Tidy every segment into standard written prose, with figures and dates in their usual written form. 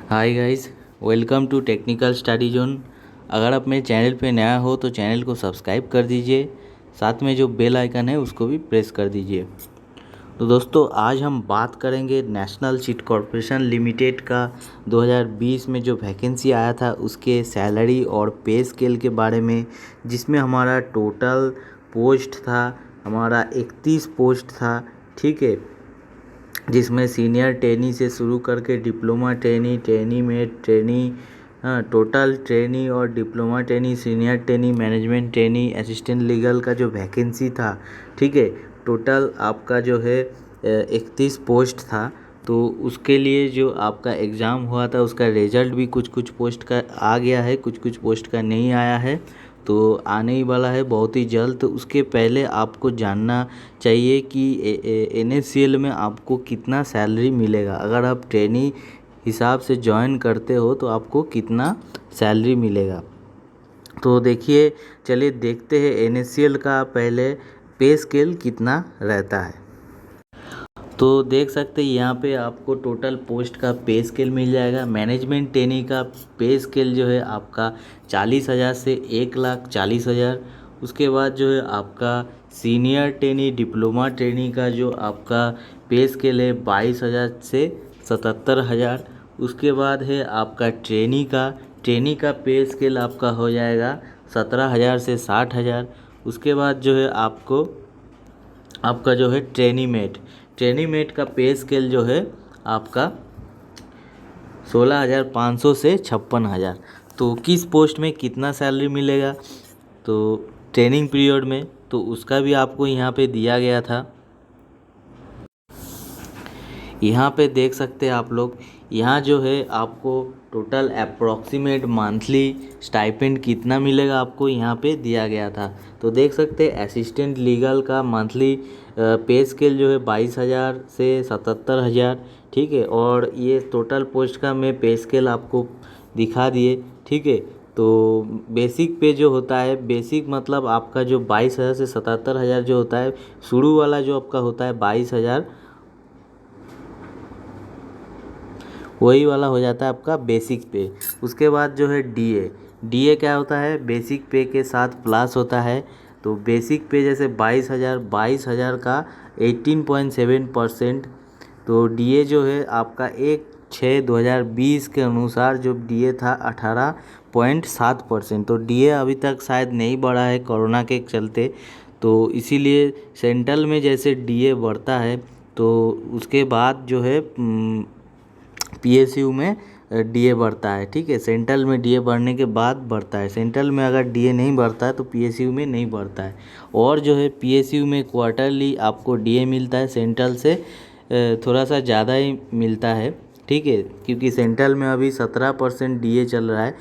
Hi guys, welcome to technical study zone. अगर आप मेरे चैनल पे नया हो तो चैनल को सब्सक्राइब कर दीजिए, साथ में जो बेल आइकन है उसको भी प्रेस कर दीजिए। तो दोस्तों, आज हम बात करेंगे नेशनल सीड कॉरपोरेशन लिमिटेड का 2020 में जो वैकेंसी आया था उसके सैलरी और पे स्केल के बारे में, जिसमें हमारा टोटल पोस्ट था, हमारा 31 पोस्ट था। ठीक है, जिसमें सीनियर ट्रेनी से शुरू करके diploma trainee, trainee mate trainee, total trainee और diploma trainee, senior trainee, management trainee, assistant legal का जो वैकेंसी था। ठीक है, टोटल आपका जो है 31 पोस्ट था। तो उसके लिए जो आपका एग्ज़ाम हुआ था उसका रिजल्ट भी कुछ कुछ पोस्ट का आ गया है, कुछ कुछ पोस्ट का नहीं आया है। तो आने ही वाला है बहुत ही जल्द। तो उसके पहले आपको जानना चाहिए कि NSCL में आपको कितना सैलरी मिलेगा। अगर आप ट्रेनी हिसाब से ज्वाइन करते हो तो आपको कितना सैलरी मिलेगा। तो देखिए, चलिए देखते हैं NSCL का पहले पे स्केल कितना रहता है। तो देख सकते हैं यहाँ पे आपको टोटल पोस्ट का पे स्केल मिल जाएगा। मैनेजमेंट ट्रेनी का पे स्केल जो है आपका 40,000 से 1,40,000। उसके बाद जो है आपका सीनियर ट्रेनी, डिप्लोमा ट्रेनी का जो आपका पे स्केल है 22,000 से 77,000। उसके बाद है आपका ट्रेनी का पे स्केल आपका हो जाएगा 17,000 से 60,000। उसके बाद जो है आपका जो है ट्रेनी मेट का पे स्केल जो है आपका 16,500 से 56,000। तो किस पोस्ट में कितना सैलरी मिलेगा, तो ट्रेनिंग पीरियड में, तो उसका भी आपको यहाँ पे दिया गया था। यहाँ पे देख सकते हैं आप लोग, यहाँ जो है आपको टोटल अप्रॉक्सीमेट मंथली स्टाइपेंड कितना मिलेगा आपको यहाँ पे दिया गया था। तो देख सकते हैं असिस्टेंट लीगल का मंथली पे स्केल जो है 22,000 से 77,000। ठीक है, और ये टोटल पोस्ट का मैं पे स्केल आपको दिखा दिए। ठीक है, तो बेसिक पे जो होता है, बेसिक मतलब आपका जो 22,000 से 77,000 जो होता है, शुरू वाला जो आपका होता है 22,000, वही वाला हो जाता है आपका बेसिक पे। उसके बाद जो है डीए क्या होता है, बेसिक पे के साथ प्लस होता है। तो बेसिक पे जैसे 22,000 का 18.7%। तो डीए जो है आपका 1/6/2020 के अनुसार जो डीए था 18.7%। तो डीए अभी तक शायद नहीं बढ़ा है कोरोना के चलते। तो इसीलिए सेंट्रल में जैसे डीए बढ़ता है तो उसके बाद जो है PSU में डीए बढ़ता है। ठीक है, सेंट्रल में डीए बढ़ने के बाद बढ़ता है। सेंट्रल में अगर डीए नहीं बढ़ता है तो PSU में नहीं बढ़ता है। और जो है PSU में क्वार्टरली आपको डीए मिलता है, सेंट्रल से थोड़ा सा ज़्यादा ही मिलता है। ठीक है, क्योंकि सेंट्रल में अभी 17% डीए चल रहा है,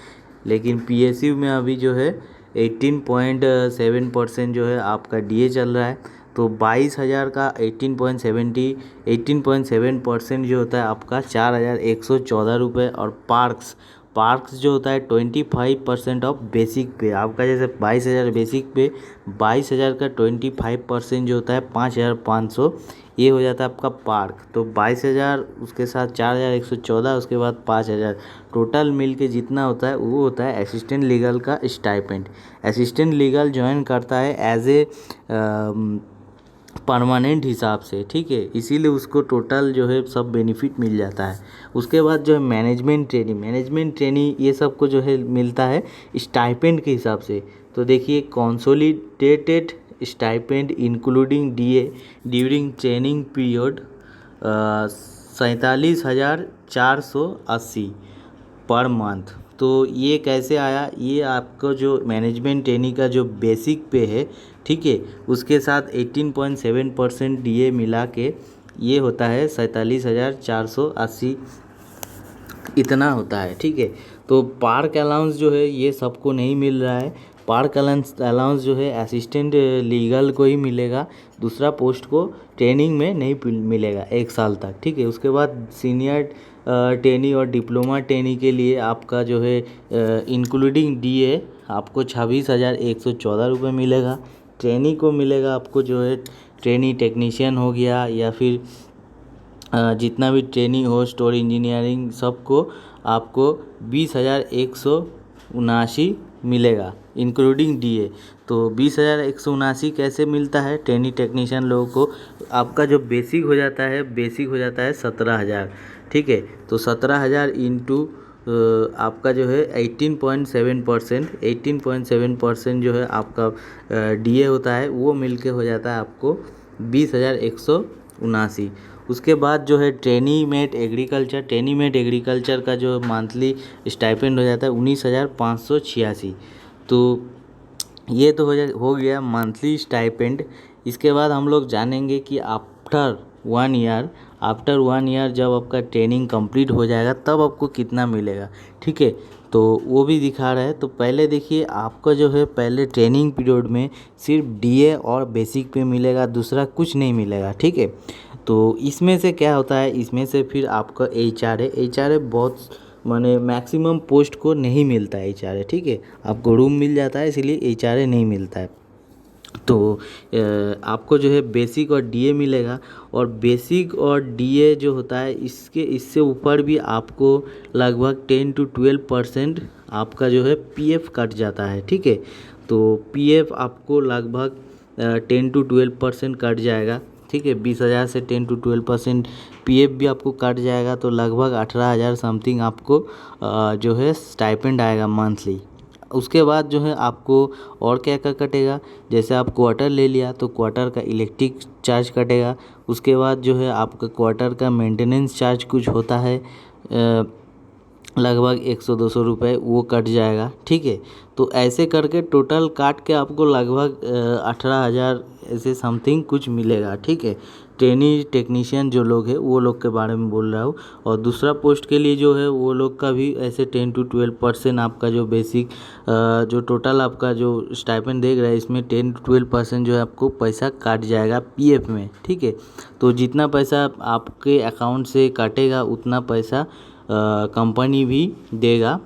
लेकिन PSU में अभी जो है 18.7% जो है आपका डीए चल रहा है। तो 22,000 का 18.7% जो होता है आपका 4,114 रुपये। और पार्क्स जो होता है 25% ऑफ बेसिक पे। आपका जैसे 22,000 बेसिक पे, 22,000 का 25% जो होता है 5,500, ये हो जाता है आपका पार्क। तो 22,000 उसके साथ 4,114, उसके बाद 5,000, टोटल मिल के जितना होता है वो होता है असिस्टेंट लीगल का स्टाइपेंड। असिस्टेंट लीगल ज्वाइन करता है एज ए परमानेंट हिसाब से। ठीक है, इसीलिए उसको टोटल जो है सब बेनिफिट मिल जाता है। उसके बाद जो है मैनेजमेंट ट्रेनी ये सब को जो है मिलता है स्टाइपेंड के हिसाब से। तो देखिए, consolidated stipend including DA during training period 47,480 per month. तो ये कैसे आया, ये आपको जो मैनेजमेंट ट्रेनी का जो बेसिक पे है, ठीक है, उसके साथ 18.7% डीए मिला के ये होता है 47,480, इतना होता है। ठीक है, तो पार्क अलाउंस जो है ये सबको नहीं मिल रहा है। पार्क अलाउंस जो है असिस्टेंट लीगल को ही मिलेगा, दूसरा पोस्ट को ट्रेनिंग में नहीं मिलेगा 1 साल तक। ठीक है, उसके बाद सीनियर ट्रेनी और डिप्लोमा ट्रेनी के लिए आपका जो है इंक्लूडिंग डीए आपको 26,114 रुपये मिलेगा। ट्रेनी को मिलेगा आपको जो है ट्रेनी टेक्नीशियन हो गया या फिर जितना भी ट्रेनिंग हो स्टोर इंजीनियरिंग सबको आपको 20,179 मिलेगा इंक्लूडिंग डीए। तो 20,179 कैसे मिलता है ट्रेनी टेक्नीशियन लोगों को? आपका जो बेसिक हो जाता है 17,000, ठीक है। तो 17,000 इंटू आपका जो है 18.7% जो है आपका डीए होता है, वो मिलके हो जाता है आपको 20,179। उसके बाद जो है ट्रेनीमेट एग्रीकल्चर का जो मंथली स्टाइपेंड हो जाता है 19,586। तो ये तो हो गया मंथली स्टाइपेंड। इसके बाद हम लोग जानेंगे कि आफ्टर 1 ईयर जब आपका ट्रेनिंग कंप्लीट हो जाएगा तब आपको कितना मिलेगा, ठीक है। तो वो भी दिखा रहा है। तो पहले देखिए आपका जो है पहले ट्रेनिंग पीरियड में सिर्फ डीए और बेसिक पे मिलेगा, दूसरा कुछ नहीं मिलेगा, ठीक है। तो इसमें से क्या होता है, इसमें से फिर आपका एचआरए बहुत माने मैक्सिमम पोस्ट को नहीं मिलता है एचआरए, ठीक है। आपको रूम मिल जाता है इसीलिए एचआरए नहीं मिलता है। तो आपको जो है बेसिक और डीए मिलेगा, और बेसिक और डीए जो होता है इससे ऊपर भी आपको लगभग 10 to 12% आपका जो है पीएफ कट जाता है, ठीक है। तो पीएफ आपको लगभग 10 to 12% कट जाएगा, ठीक है। 20,000 से 10 to 12% पीएफ भी आपको कट जाएगा, तो लगभग 18,000 समथिंग आपको जो है स्टाइपेंड आएगा मंथली। उसके बाद जो है आपको और क्या क्या कटेगा, जैसे आप क्वार्टर ले लिया तो क्वार्टर का इलेक्ट्रिक चार्ज कटेगा। उसके बाद जो है आपका क्वार्टर का मेंटेनेंस चार्ज कुछ होता है लगभग 100-200 रुपये, वो कट जाएगा, ठीक है। तो ऐसे करके टोटल काट के आपको लगभग 18,000 ऐसे समथिंग कुछ मिलेगा, ठीक है। ट्रेनी टेक्नीशियन जो लोग हैं वो लोग के बारे में बोल रहा हूँ। और दूसरा पोस्ट के लिए जो है वो लोग का भी ऐसे 10 to 12% आपका जो बेसिक जो टोटल आपका जो स्टाइपेंड देख रहा है इसमें 10 to 12% जो है आपको पैसा काट जाएगा पीएफ में, ठीक है। तो जितना पैसा आपके अकाउंट से काटेगा उतना पैसा कंपनी भी देगा,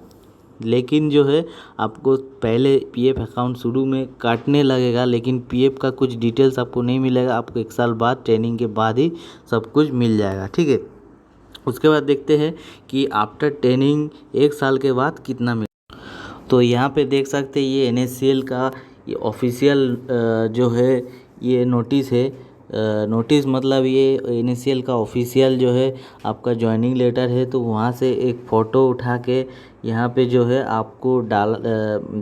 लेकिन जो है आपको पहले पीएफ अकाउंट शुरू में काटने लगेगा, लेकिन पीएफ का कुछ डिटेल्स आपको नहीं मिलेगा, आपको 1 साल बाद ट्रेनिंग के बाद ही सब कुछ मिल जाएगा, ठीक है। उसके बाद देखते हैं कि आफ्टर ट्रेनिंग 1 साल के बाद कितना मिल। तो यहाँ पे देख सकते हैं ये एनएससीएल का ये ऑफिशियल जो है ये नोटिस है। नोटिस मतलब ये एनएससीएल का ऑफिशियल जो है आपका ज्वाइनिंग लेटर है। तो वहाँ से एक फ़ोटो उठा के यहाँ पे जो है आपको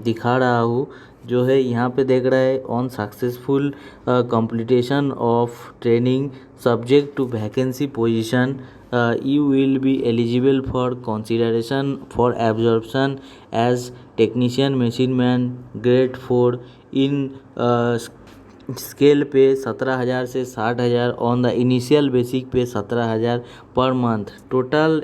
दिखा रहा हूँ। जो है यहाँ पे देख रहा है on successful completion of training subject to vacancy position you will be eligible for consideration for absorption as technician machine man grade 4 in scale पे 17,000 से 60,000 ऑन द इनिशियल बेसिक पे 17,000 per month. Total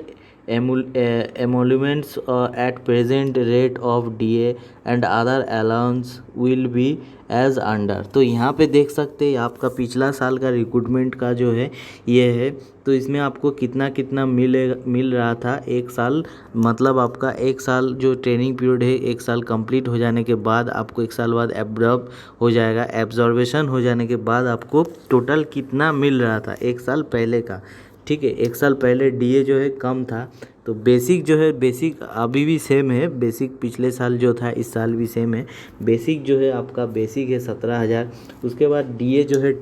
emoluments at present rate of DA and other allowance will be as under। तो यहाँ पे देख सकते हैं आपका पिछला साल का रिक्रूटमेंट का जो है ये है। तो इसमें आपको कितना कितना मिल रहा था 1 साल, मतलब आपका 1 साल जो ट्रेनिंग पीरियड है 1 साल कंप्लीट हो जाने के बाद आपको 1 साल बाद एब्जॉर्बेशन हो जाने के बाद आपको टोटल कितना मिल रहा था 1 साल पहले का, ठीक है। 1 साल पहले डीए जो है कम था। तो बेसिक जो है बेसिक अभी भी सेम है, बेसिक पिछले साल जो था इस साल भी सेम है। बेसिक जो है आपका बेसिक है 17,000। उसके बाद डीए जो है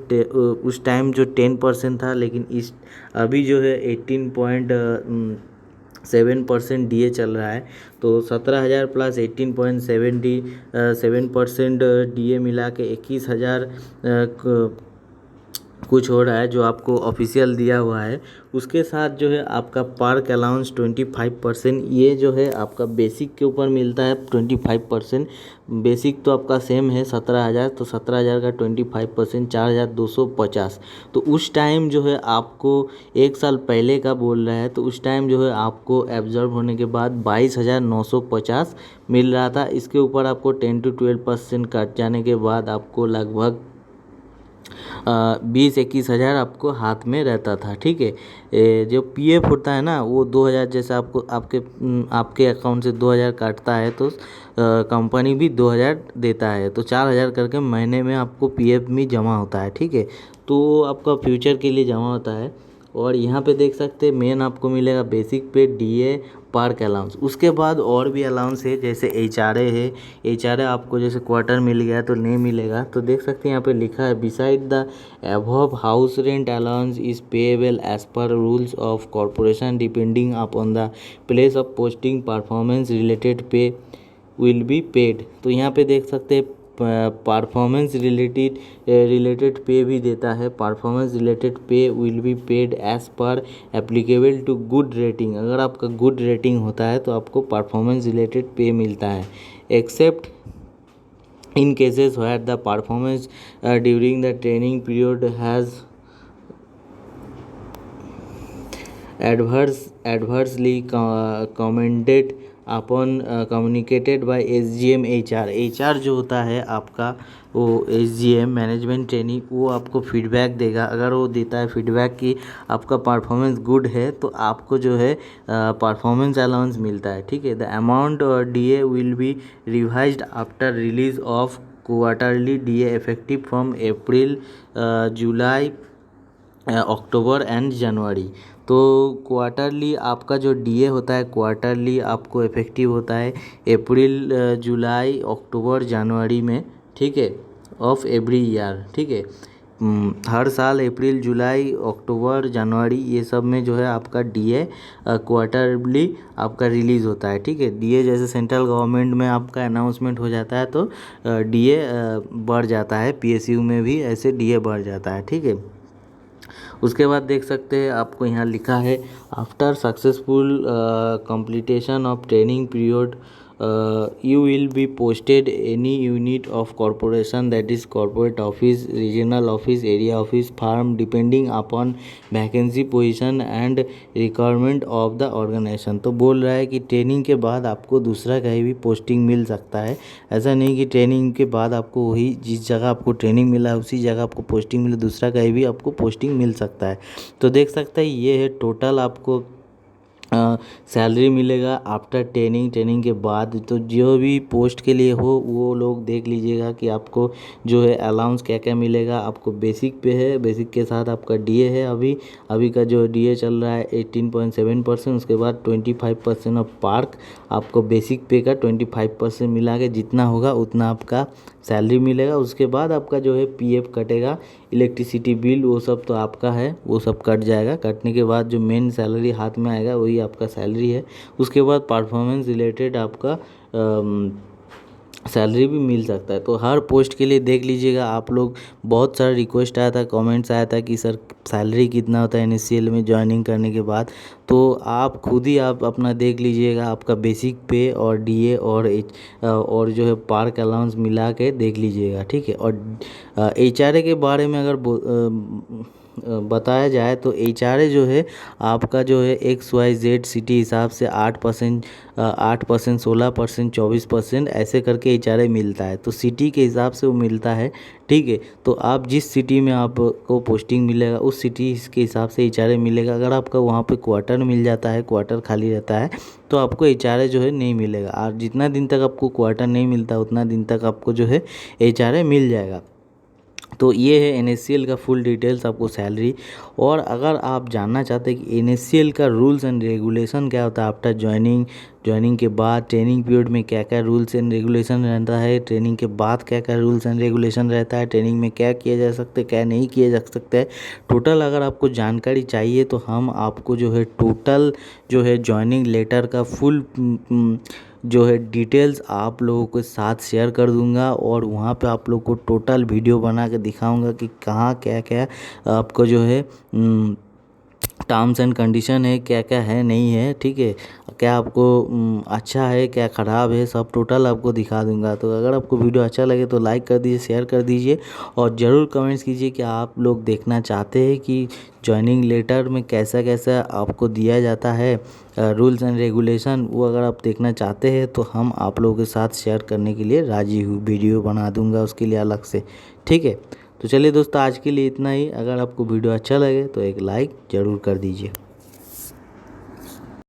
उस टाइम जो 10% था, लेकिन इस अभी जो है 18.7% डीए चल रहा है। तो 17,000 प्लस 18.7% डीए मिला के 21,000 कुछ हो रहा है जो आपको ऑफिशियल दिया हुआ है। उसके साथ जो है आपका पार्क अलाउंस 25%, ये जो है आपका बेसिक के ऊपर मिलता है 25%। बेसिक तो आपका सेम है 17,000, तो 17,000 का 25% 4,250। तो उस टाइम जो है आपको 1 साल पहले का बोल रहा है, तो उस टाइम जो है आपको एब्जॉर्ब होने के बाद 22,950 मिल रहा था। इसके ऊपर आपको 10 to 12% कट जाने के बाद आपको लगभग 20-21 हज़ार आपको हाथ में रहता था, ठीक है। जो पीएफ होता है ना वो 2,000 जैसा आपको आपके अकाउंट से 2,000 काटता है, तो कंपनी भी 2,000 देता है। तो 4,000 करके महीने में आपको पीएफ में जमा होता है, ठीक है। तो आपका फ्यूचर के लिए जमा होता है। और यहाँ पे देख सकते हैं मेन आपको मिलेगा बेसिक पे, डीए, पार्क अलाउंस। उसके बाद और भी अलाउंस है, जैसे एचआरए है। एचआरए आपको जैसे क्वार्टर मिल गया तो नहीं मिलेगा, तो देख सकते हैं यहाँ पे लिखा है beside the above house rent allowance is payable as per rules of corporation depending upon the place of posting, performance related pay will be paid. तो यहाँ पे देख सकते हैं परफॉर्मेंस रिलेटेड पे भी देता है। Performance related pay will be paid as per applicable to good rating. अगर आपका गुड रेटिंग होता है तो आपको परफॉर्मेंस रिलेटेड पे मिलता है, accept in cases where the performance during the training period has adversely commented upon communicated by SGM HR। HR जो होता है आपका वो SGM मैनेजमेंट ट्रेनिंग, वो आपको फीडबैक देगा। अगर वो देता है फीडबैक कि आपका परफॉर्मेंस गुड है तो आपको जो है परफॉर्मेंस अलाउंस मिलता है, ठीक है। The amount DA will be revised after release of quarterly DA effective from April, July, October and January. तो क्वार्टरली आपका जो डीए होता है क्वार्टरली आपको इफेक्टिव होता है अप्रैल, जुलाई, अक्टूबर, जनवरी में, ठीक है, ऑफ एवरी ईयर, ठीक है। हर साल अप्रैल, जुलाई, अक्टूबर, जनवरी ये सब में जो है आपका डीए क्वार्टरली आपका रिलीज़ होता है, ठीक है। डीए जैसे सेंट्रल गवर्नमेंट में आपका अनाउंसमेंट हो जाता है तो डीए बढ़ जाता है, पीएसयू में भी ऐसे डीए बढ़ जाता है, ठीक है। उसके बाद देख सकते हैं आपको यहाँ लिखा है after successful completion of training period you will be posted any unit of corporation, that is corporate office, regional office, area office, firm, depending upon vacancy position and requirement of the organization। तो बोल रहा है कि training के बाद आपको दूसरा कहीं भी पोस्टिंग मिल सकता है। ऐसा नहीं कि ट्रेनिंग के बाद आपको वही जिस जगह आपको ट्रेनिंग मिला है उसी जगह आपको पोस्टिंग मिले, दूसरा कहीं भी आपको पोस्टिंग मिल सकता है। तो देख सकते हैं ये है टोटल आपको सैलरी मिलेगा आफ्टर ट्रेनिंग के बाद। तो जो भी पोस्ट के लिए हो वो लोग देख लीजिएगा कि आपको जो है अलाउंस क्या क्या मिलेगा। आपको बेसिक पे है, बेसिक के साथ आपका डीए है, अभी का जो डीए चल रहा है 18.7%। उसके बाद 25% ऑफ पार्क, आपको बेसिक पे का 25% मिला के जितना होगा उतना आपका सैलरी मिलेगा। उसके बाद आपका जो है पीएफ कटेगा, इलेक्ट्रिसिटी बिल वो सब तो आपका है, वो सब कट जाएगा। कटने के बाद जो मेन सैलरी हाथ में आएगा वही आपका सैलरी है। उसके बाद परफॉर्मेंस रिलेटेड आपका सैलरी भी मिल सकता है। तो हर पोस्ट के लिए देख लीजिएगा आप लोग। बहुत सारा रिक्वेस्ट आया था, कमेंट्स आया था कि सर सैलरी कितना होता है एनएससीएल में ज्वाइनिंग करने के बाद। तो आप खुद ही आप अपना देख लीजिएगा, आपका बेसिक पे और डीए और जो है पार्क अलाउंस मिला के देख लीजिएगा, ठीक है। और एचआरए के बारे में अगर बताया जाए तो एचआरए जो है आपका जो है XYZ सिटी हिसाब से 8%, 16%, 24% ऐसे करके एचआरए मिलता है। तो सिटी के हिसाब से वो मिलता है, ठीक है। तो आप जिस सिटी में आपको पोस्टिंग मिलेगा उस सिटी के हिसाब से एचआरए मिलेगा। अगर आपका वहाँ पे क्वार्टर मिल जाता है, क्वार्टर खाली रहता है तो आपको एचआरए जो है नहीं मिलेगा। और जितना दिन तक आपको क्वार्टर नहीं मिलता उतना दिन तक आपको जो है एचआरए मिल जाएगा। तो ये है एनएससीएल का फुल डिटेल्स, आपको सैलरी। और अगर आप जानना चाहते हैं कि एनएससीएल का रूल्स एंड रेगुलेशन क्या होता है आफ्टर ज्वाइनिंग के बाद, ट्रेनिंग पीरियड में क्या क्या रूल्स एंड रेगुलेशन रहता है, ट्रेनिंग के बाद क्या क्या रूल्स एंड रेगुलेशन रहता है, ट्रेनिंग में क्या किया जा सकता है क्या नहीं किया जा सकता है, टोटल अगर आपको जानकारी चाहिए तो हम आपको जो है टोटल जो है ज्वाइनिंग लेटर का फुल जो है डिटेल्स आप लोगों के साथ शेयर कर दूंगा। और वहाँ पे आप लोग को टोटल वीडियो बना के दिखाऊंगा कि कहाँ क्या क्या आपको जो है टर्म्स एंड कंडीशन है, क्या क्या है नहीं है, ठीक है, क्या आपको अच्छा है क्या ख़राब है, सब टोटल आपको दिखा दूंगा। तो अगर आपको वीडियो अच्छा लगे तो लाइक कर दीजिए, शेयर कर दीजिए और ज़रूर कमेंट्स कीजिए कि आप लोग देखना चाहते हैं कि ज्वाइनिंग लेटर में कैसा कैसा आपको दिया जाता है रूल्स एंड रेगुलेशन। वो अगर आप देखना चाहते हैं तो हम आप लोगों के साथ शेयर करने के लिए राजी हूँ, वीडियो बना दूंगा उसके लिए अलग से, ठीक है। तो चलिए दोस्तों आज के लिए इतना ही। अगर आपको वीडियो अच्छा लगे तो एक लाइक ज़रूर कर दीजिए।